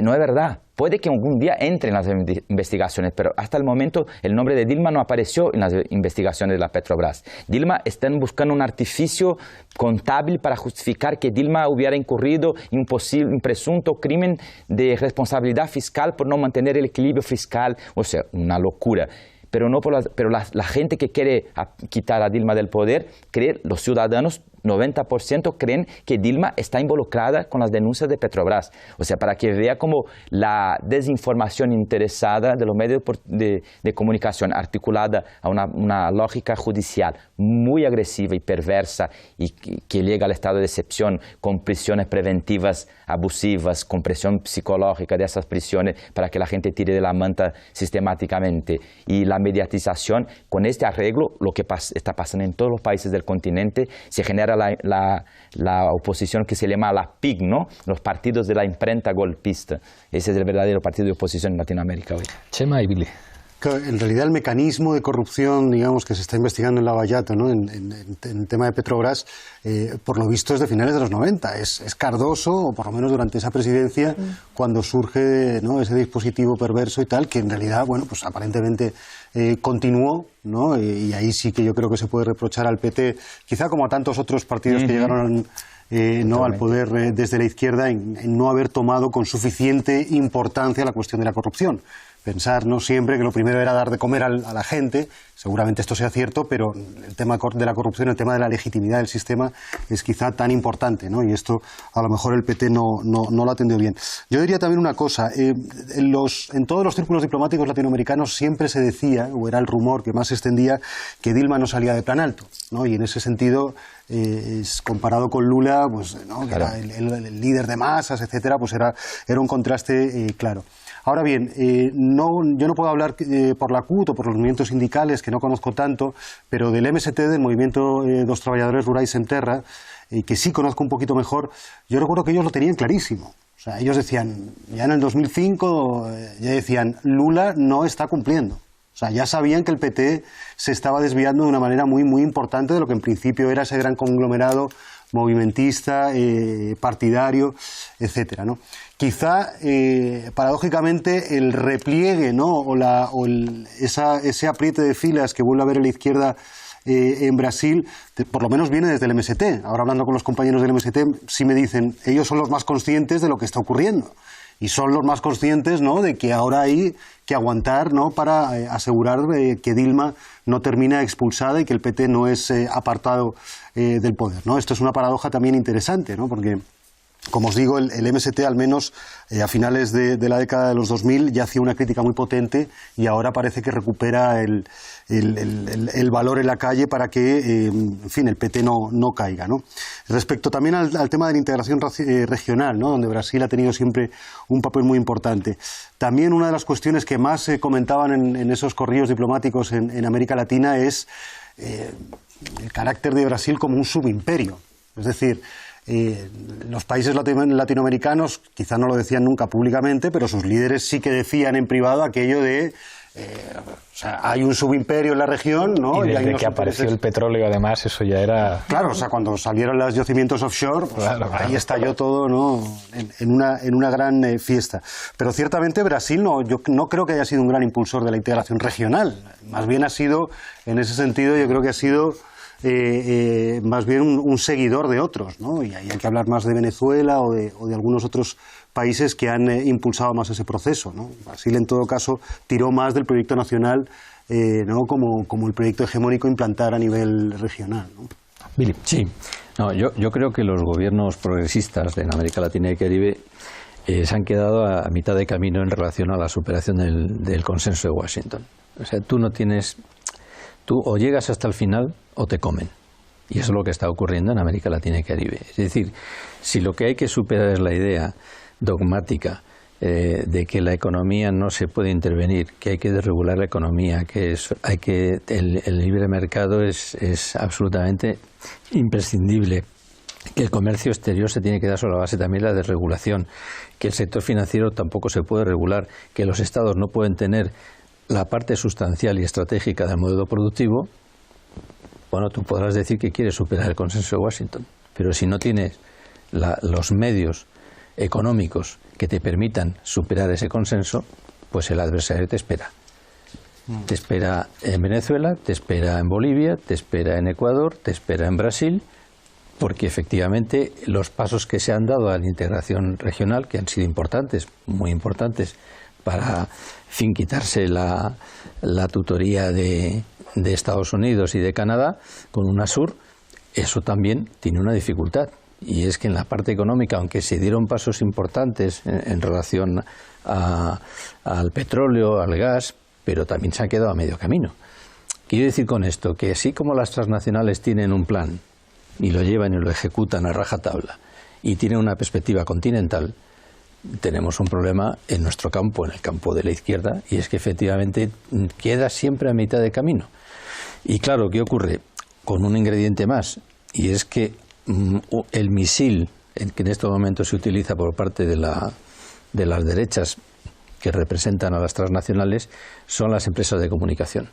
No es verdad. Puede que algún día entre en las investigaciones, pero hasta el momento el nombre de Dilma no apareció en las investigaciones de la Petrobras. Dilma están buscando un artificio contable para justificar que Dilma hubiera incurrido en un presunto crimen de responsabilidad fiscal por no mantener el equilibrio fiscal. O sea, una locura. Pero la gente que quiere quitar a Dilma del poder, los ciudadanos, 90% creen que Dilma está involucrada con las denuncias de Petrobras. O sea, para que vea como la desinformación interesada de los medios de comunicación articulada a una lógica judicial muy agresiva y perversa y que llega al estado de excepción con prisiones preventivas abusivas, con presión psicológica de esas prisiones para que la gente tire de la manta sistemáticamente. Y la mediatización, con este arreglo, lo que está pasando en todos los países del continente, se genera la oposición que se llama la PIG, ¿no? Los partidos de la imprenta golpista. Ese es el verdadero partido de oposición en Latinoamérica hoy. Chema y Billy. En realidad el mecanismo de corrupción, digamos, que se está investigando en Lavallato, ¿no? en el tema de Petrobras, por lo visto es de finales de los 90. Es Cardoso, o por lo menos durante esa presidencia, cuando surge, ¿no?, ese dispositivo perverso y tal, que en realidad, bueno, pues aparentemente continuó, ¿no? Y ahí sí que yo creo que se puede reprochar al PT, quizá como a tantos otros partidos que llegaron no al poder desde la izquierda, en no haber tomado con suficiente importancia la cuestión de la corrupción. Pensar, ¿no?, siempre que lo primero era dar de comer a la gente. Seguramente esto sea cierto, pero el tema de la corrupción, el tema de la legitimidad del sistema es quizá tan importante, ¿no? Y esto a lo mejor el PT no lo ha atendido bien. Yo diría también una cosa, en todos los círculos diplomáticos latinoamericanos siempre se decía, o era el rumor que más se extendía, que Dilma no salía de plan alto, ¿no? Y en ese sentido, comparado con Lula, pues, ¿no?, que era el líder de masas, etcétera, pues era un contraste claro. Ahora bien, yo no puedo hablar por la CUT o por los movimientos sindicales, que no conozco tanto, pero del MST, del Movimiento dos Treballadores Rurais en Terra, que sí conozco un poquito mejor, yo recuerdo que ellos lo tenían clarísimo. O sea, ellos decían, ya en el 2005, ya decían, Lula no está cumpliendo. O sea, ya sabían que el PT se estaba desviando de una manera muy, muy importante de lo que en principio era ese gran conglomerado movimentista, partidario, etcétera, ¿no? Quizá, paradójicamente, el repliegue, ¿no?, ese apriete de filas que vuelve a haber en la izquierda en Brasil, por lo menos viene desde el MST. Ahora, hablando con los compañeros del MST, sí me dicen, ellos son los más conscientes de lo que está ocurriendo. y son los más conscientes, ¿no?, de que ahora hay que aguantar, ¿no?, para asegurar que Dilma no termina expulsada y que el PT no es apartado del poder, ¿no? Esto es una paradoja también interesante, ¿no?, porque, como os digo, el MST al menos a finales de la década de los 2000 ya hacía una crítica muy potente y ahora parece que recupera el valor en la calle para que, en fin, el PT no caiga, ¿no? Respecto también al tema de la integración regional, ¿no?, donde Brasil ha tenido siempre un papel muy importante. También una de las cuestiones que más se comentaban en esos corrillos diplomáticos en América Latina es el carácter de Brasil como un subimperio. Es decir, los países latinoamericanos quizá no lo decían nunca públicamente, pero sus líderes sí que decían en privado aquello de o sea, hay un subimperio en la región, ¿no? Y desde que apareció el petróleo, además, eso ya era... Claro, o sea, cuando salieron los yacimientos offshore, pues, claro. Ahí estalló todo, ¿no?, en una gran fiesta. Pero ciertamente Brasil yo no creo que haya sido un gran impulsor de la integración regional. Más bien ha sido, en ese sentido, yo creo que ha sido más bien un seguidor de otros, ¿no? Y ahí hay que hablar más de Venezuela o de algunos otros países que han impulsado más ese proceso, ¿no? Brasil, en todo caso, tiró más del proyecto nacional, ¿no?, como el proyecto hegemónico implantar a nivel regional, ¿no? Billy. Sí, no, yo creo que los gobiernos progresistas en América Latina y Caribe se han quedado a mitad de camino en relación a la superación del consenso de Washington. O sea, tú o llegas hasta el final o te comen. Y eso es lo que está ocurriendo en América Latina y Caribe. Es decir, si lo que hay que superar es la idea dogmática de que la economía no se puede intervenir, que hay que desregular la economía, que el libre mercado es absolutamente imprescindible, que el comercio exterior se tiene que dar sobre la base también de la desregulación, que el sector financiero tampoco se puede regular, que los estados no pueden tener la parte sustancial y estratégica del modelo productivo. Bueno, tú podrás decir que quieres superar el consenso de Washington, pero si no tienes los medios económicos que te permitan superar ese consenso, pues el adversario te espera. Te espera en Venezuela, te espera en Bolivia, te espera en Ecuador, te espera en Brasil, porque efectivamente los pasos que se han dado a la integración regional, que han sido importantes, muy importantes, para quitarse la tutoría de Estados Unidos y de Canadá con UNASUR, eso también tiene una dificultad. Y es que en la parte económica, aunque se dieron pasos importantes en relación al petróleo, al gas, pero también se han quedado a medio camino. Quiero decir con esto que así como las transnacionales tienen un plan y lo llevan y lo ejecutan a rajatabla y tienen una perspectiva continental, tenemos un problema en nuestro campo, en el campo de la izquierda, y es que efectivamente queda siempre a mitad de camino. Y claro, ¿qué ocurre? Con un ingrediente más, y es que el misil que en este momento se utiliza por parte de las derechas que representan a las transnacionales son las empresas de comunicación.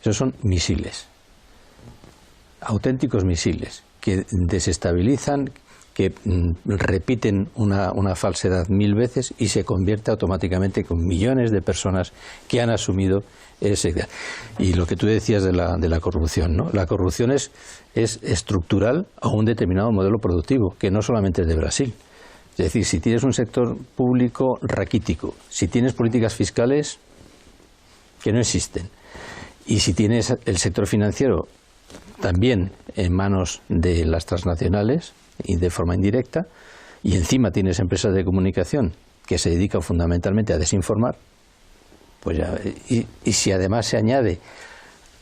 Esos son misiles, auténticos misiles, que desestabilizan, que repiten una falsedad 1000 veces y se convierte automáticamente con millones de personas que han asumido esa idea. Y lo que tú decías de la corrupción, ¿no? La corrupción es estructural a un determinado modelo productivo, que no solamente es de Brasil. Es decir, si tienes un sector público raquítico, si tienes políticas fiscales que no existen, y si tienes el sector financiero también en manos de las transnacionales y de forma indirecta, y encima tienes empresas de comunicación que se dedican fundamentalmente a desinformar, pues ya, y si además se añade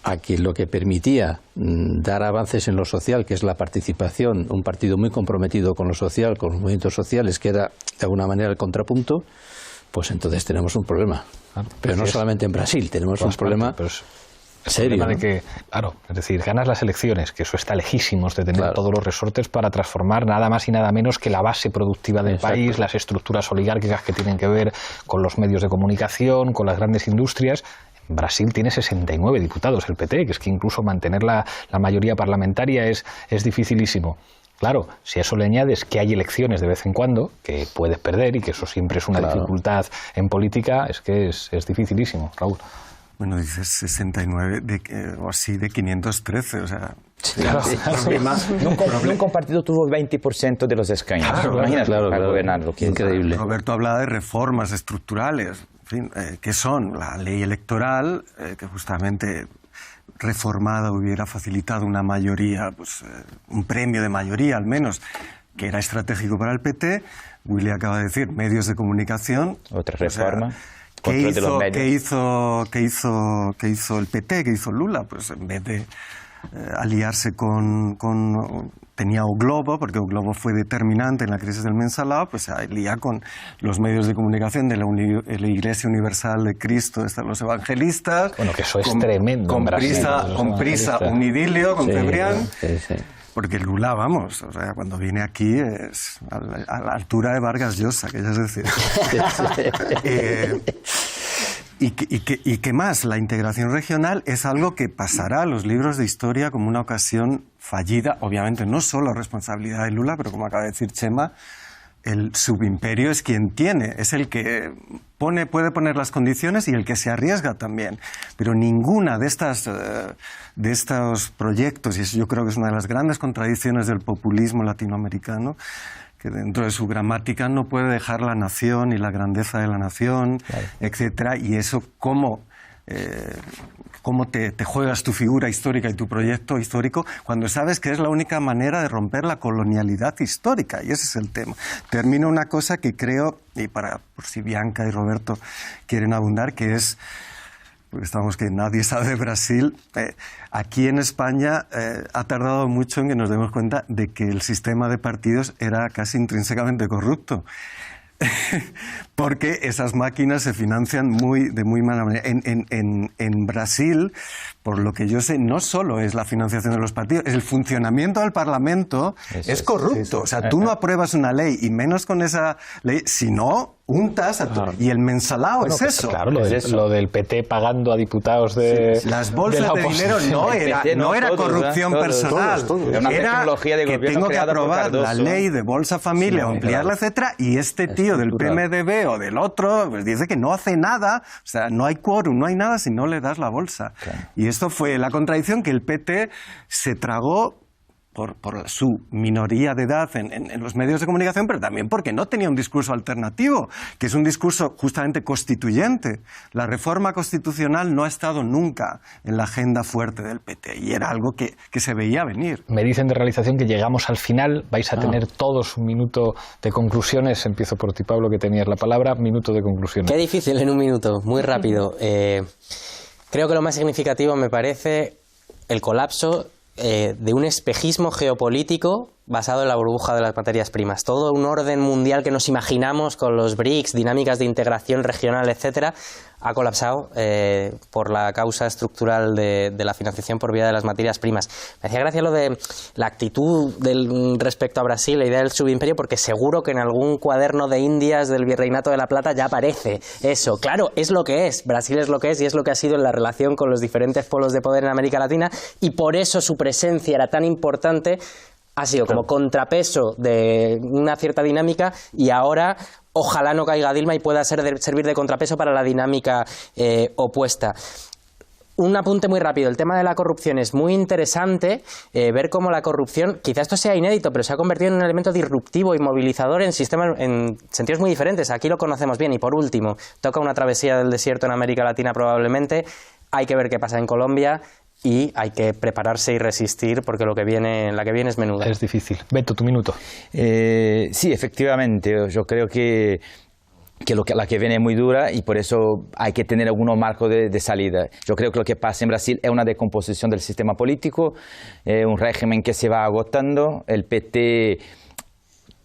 a que lo que permitía dar avances en lo social, que es la participación, un partido muy comprometido con lo social, con los movimientos sociales, que era de alguna manera el contrapunto, pues entonces tenemos un problema. Claro, pero no solamente en Brasil, tenemos un problema serio, ¿no? De que, claro, es decir, ganas las elecciones, que eso está lejísimos de tener todos los resortes para transformar nada más y nada menos que la base productiva del país, las estructuras oligárquicas que tienen que ver con los medios de comunicación, con las grandes industrias. Brasil tiene 69 diputados, el PT, que es que incluso mantener la mayoría parlamentaria es dificilísimo. Claro, si a eso le añades que hay elecciones de vez en cuando, que puedes perder y que eso siempre es una dificultad en política, es que es dificilísimo, Raúl. Bueno, dices 69 o así de 513, o sea, Claro, nunca un partido tuvo 20% de los escaños. Imagínate, para gobernarlo. Increíble. Roberto hablaba de reformas estructurales. En fin, ¿qué son? La ley electoral, que justamente reformada hubiera facilitado una mayoría, pues un premio de mayoría al menos, que era estratégico para el PT. Willy acaba de decir, medios de comunicación. Otra reforma. ¿Qué hizo el PT? ¿Qué hizo Lula? Pues en vez de aliarse tenía O Globo, porque O Globo fue determinante en la crisis del mensalado, pues se alía con los medios de comunicación de la Iglesia Universal de Cristo, los evangelistas. Bueno, que eso es tremendo. Con prisa, un idilio, con Cebrián. Sí. Porque Lula, vamos, o sea, cuando viene aquí es a la altura de Vargas Llosa, que ya es decir. ¿Y qué más? La integración regional es algo que pasará a los libros de historia como una ocasión fallida, obviamente no solo responsabilidad de Lula, pero como acaba de decir Chema, el subimperio es quien es el que puede poner las condiciones y el que se arriesga también. Pero ninguna de estos proyectos, y eso yo creo que es una de las grandes contradicciones del populismo latinoamericano, que dentro de su gramática no puede dejar la nación y la grandeza de la nación, claro, etcétera, y eso cómo te juegas tu figura histórica y tu proyecto histórico cuando sabes que es la única manera de romper la colonialidad histórica, y ese es el tema. Termino una cosa que creo, y por si Bianca y Roberto quieren abundar, que es, porque estamos que nadie sabe de Brasil, aquí en España ha tardado mucho en que nos demos cuenta de que el sistema de partidos era casi intrínsecamente corrupto. Porque esas máquinas se financian de muy mala manera. En Brasil, por lo que yo sé, no solo es la financiación de los partidos, es el funcionamiento del Parlamento, es corrupto. O sea, tú no apruebas una ley, y menos con esa ley, si no untas y el mensalao es eso. Claro, lo del PT pagando a diputados de las bolsas de dinero no era corrupción personal. Era que tengo que aprobar la ley de Bolsa Familia, ampliarla, etcétera, y este tío del PMDB o del otro pues dice que no hace nada, o sea, no hay quórum, no hay nada si no le das la bolsa. Y esto fue la contradicción que el PT se tragó por su minoría de edad en los medios de comunicación, pero también porque no tenía un discurso alternativo, que es un discurso justamente constituyente. La reforma constitucional no ha estado nunca en la agenda fuerte del PT, y era algo que se veía venir. Me dicen de realización que llegamos al final, vais a tener todos un minuto de conclusiones. Empiezo por ti, Pablo, que tenías la palabra. Minuto de conclusiones. Qué difícil en un minuto, muy rápido. Creo que lo más significativo me parece el colapso de un espejismo geopolítico basado en la burbuja de las materias primas. Todo un orden mundial que nos imaginamos con los BRICS, dinámicas de integración regional, etcétera, ha colapsado por la causa estructural de la financiación por vía de las materias primas. Me hacía gracia lo de la actitud respecto a Brasil, la idea del subimperio, porque seguro que en algún cuaderno de Indias del Virreinato de la Plata ya aparece eso. Claro, es lo que es. Brasil es lo que es y es lo que ha sido en la relación con los diferentes polos de poder en América Latina, y por eso su presencia era tan importante. Ha sido como contrapeso de una cierta dinámica, y ahora ojalá no caiga Dilma y pueda servir de contrapeso para la dinámica opuesta. Un apunte muy rápido, el tema de la corrupción es muy interesante, ver cómo la corrupción, quizá esto sea inédito, pero se ha convertido en un elemento disruptivo y movilizador en sentidos muy diferentes. Aquí lo conocemos bien. Y por último, toca una travesía del desierto en América Latina probablemente, hay que ver qué pasa en Colombia. Y hay que prepararse y resistir, porque la que viene es menuda. Es difícil. Beto, tu minuto. Sí, efectivamente. Yo creo que la que viene es muy dura, y por eso hay que tener algunos marcos de salida. Yo creo que lo que pasa en Brasil es una decomposición del sistema político, un régimen que se va agotando. El PT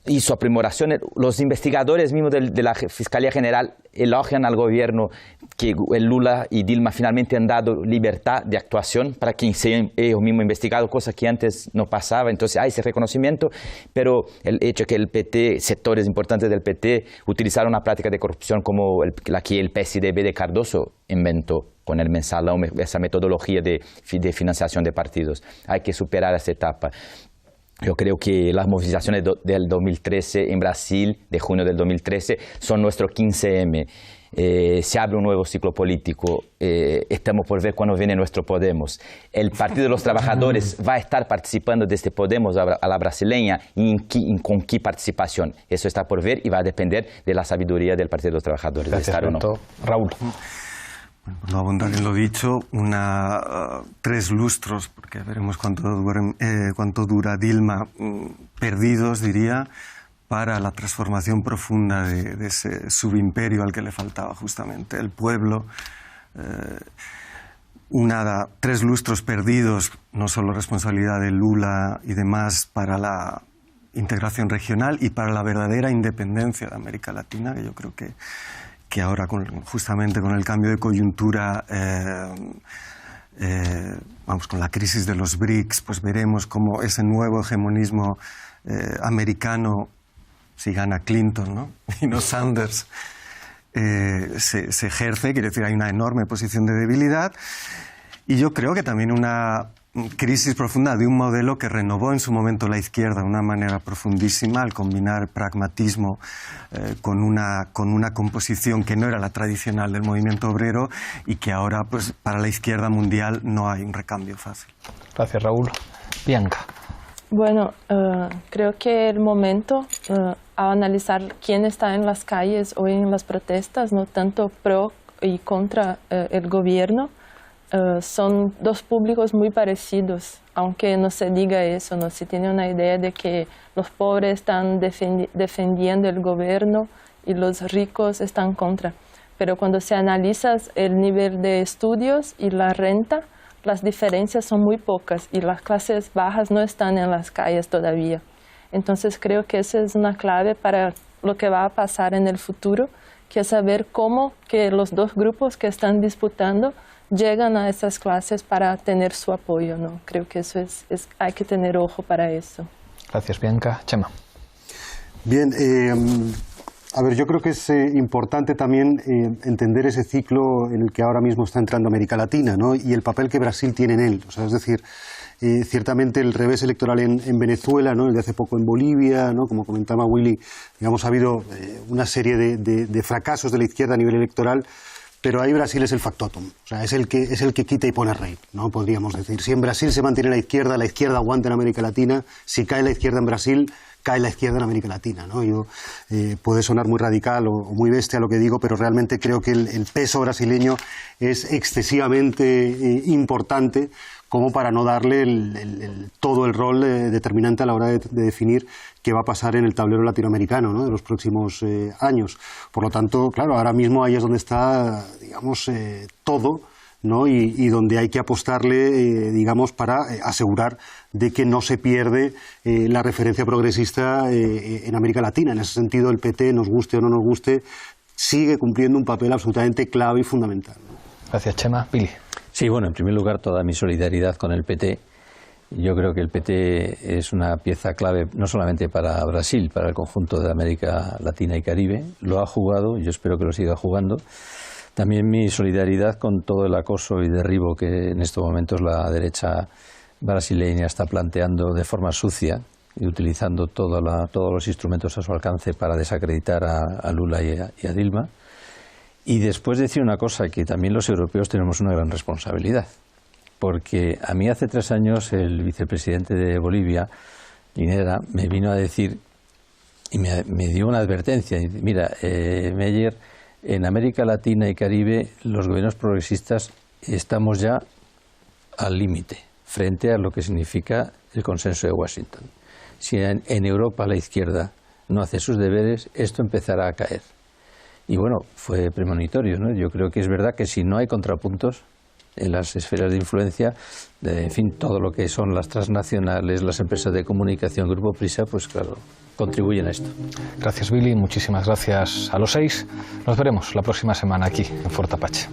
hizo aprimoraciones. Los investigadores mismos de la Fiscalía General elogian al gobierno que el Lula y Dilma finalmente han dado libertad de actuación para que sean ellos mismos investigados, cosa que antes no pasaba. Entonces hay ese reconocimiento, pero el hecho de que el PT, sectores importantes del PT, utilizaron una práctica de corrupción como la que el PSDB de Cardoso inventó con el mensalón, esa metodología de financiación de partidos. Hay que superar esa etapa. Yo creo que las movilizaciones del 2013 en Brasil, de junio del 2013, son nuestro 15M. se abre un nuevo ciclo político, estamos por ver cuándo viene nuestro Podemos. El Partido de los Trabajadores va a estar participando de este Podemos a la brasileña y con qué participación. Eso está por ver y va a depender de la sabiduría del Partido de los Trabajadores. Gracias, de estar o no. Raúl. Bueno, por no abundar en lo dicho, 3 lustros, porque veremos cuánto dura Dilma, perdidos, diría, para la transformación profunda de ese subimperio al que le faltaba justamente el pueblo. 3 lustros perdidos, no solo responsabilidad de Lula y demás para la integración regional y para la verdadera independencia de América Latina, que yo creo que ahora justamente con el cambio de coyuntura, con la crisis de los BRICS, pues veremos cómo ese nuevo hegemonismo americano, si gana Clinton, ¿no? Y no Sanders, se ejerce. Quiere decir, hay una enorme posición de debilidad y yo creo que también una crisis profunda de un modelo que renovó en su momento la izquierda de una manera profundísima al combinar pragmatismo con una composición que no era la tradicional del movimiento obrero y que ahora, pues, para la izquierda mundial no hay un recambio fácil. Gracias, Raúl. Bianca. Bueno, creo que el momento a analizar quién está en las calles o en las protestas, no tanto pro y contra el gobierno, son 2 públicos muy parecidos, aunque no se diga eso, no se tiene una idea de que los pobres están defendiendo el gobierno y los ricos están contra. Pero cuando se analiza el nivel de estudios y la renta, las diferencias son muy pocas y las clases bajas no están en las calles todavía. Entonces creo que esa es una clave para lo que va a pasar en el futuro, que es saber cómo que los 2 grupos que están disputando llegan a esas clases para tener su apoyo, ¿no? Creo que eso hay que tener ojo para eso. Gracias, Bianca. Chema. Bien, a ver, yo creo que es importante también entender ese ciclo en el que ahora mismo está entrando América Latina, ¿no? Y el papel que Brasil tiene en él. O sea, es decir, ciertamente el revés electoral en Venezuela, ¿no? El de hace poco en Bolivia, ¿no? Como comentaba Willy, digamos, ha habido una serie de fracasos de la izquierda a nivel electoral. Pero ahí Brasil es el factotum, o sea, es el que quita y pone rey, ¿no? Podríamos decir. Si en Brasil se mantiene la izquierda aguanta en América Latina. Si cae la izquierda en Brasil, cae la izquierda en América Latina, ¿no? Puede sonar muy radical o muy bestia lo que digo, pero realmente creo que el peso brasileño es excesivamente importante como para no darle todo el rol determinante a la hora de definir qué va a pasar en el tablero latinoamericano, ¿no? De los próximos años. Por lo tanto, claro, ahora mismo ahí es donde está, digamos, todo, ¿no? Y donde hay que apostarle, digamos, para asegurar de que no se pierde la referencia progresista en América Latina. En ese sentido, el PT, nos guste o no nos guste, sigue cumpliendo un papel absolutamente clave y fundamental, ¿no? Gracias, Chema. Billy. Sí, bueno, en primer lugar, toda mi solidaridad con el PT. Yo creo que el PT es una pieza clave no solamente para Brasil, para el conjunto de América Latina y Caribe. Lo ha jugado y yo espero que lo siga jugando. También mi solidaridad con todo el acoso y derribo que en estos momentos la derecha brasileña está planteando de forma sucia y utilizando todos los instrumentos a su alcance para desacreditar a Lula y a Dilma. Y después decir una cosa, que también los europeos tenemos una gran responsabilidad. Porque a mí hace 3 años el vicepresidente de Bolivia, Linera, me vino a decir y me dio una advertencia. Mira, Meyer, en América Latina y Caribe los gobiernos progresistas estamos ya al límite frente a lo que significa el consenso de Washington. Si en Europa la izquierda no hace sus deberes, esto empezará a caer. Y bueno, fue premonitorio, ¿no? Yo creo que es verdad que si no hay contrapuntos en las esferas de influencia, en fin, todo lo que son las transnacionales, las empresas de comunicación, Grupo Prisa, pues claro, contribuyen a esto. Gracias, Billy. Muchísimas gracias a los 6. Nos veremos la próxima semana aquí en Fort Apache.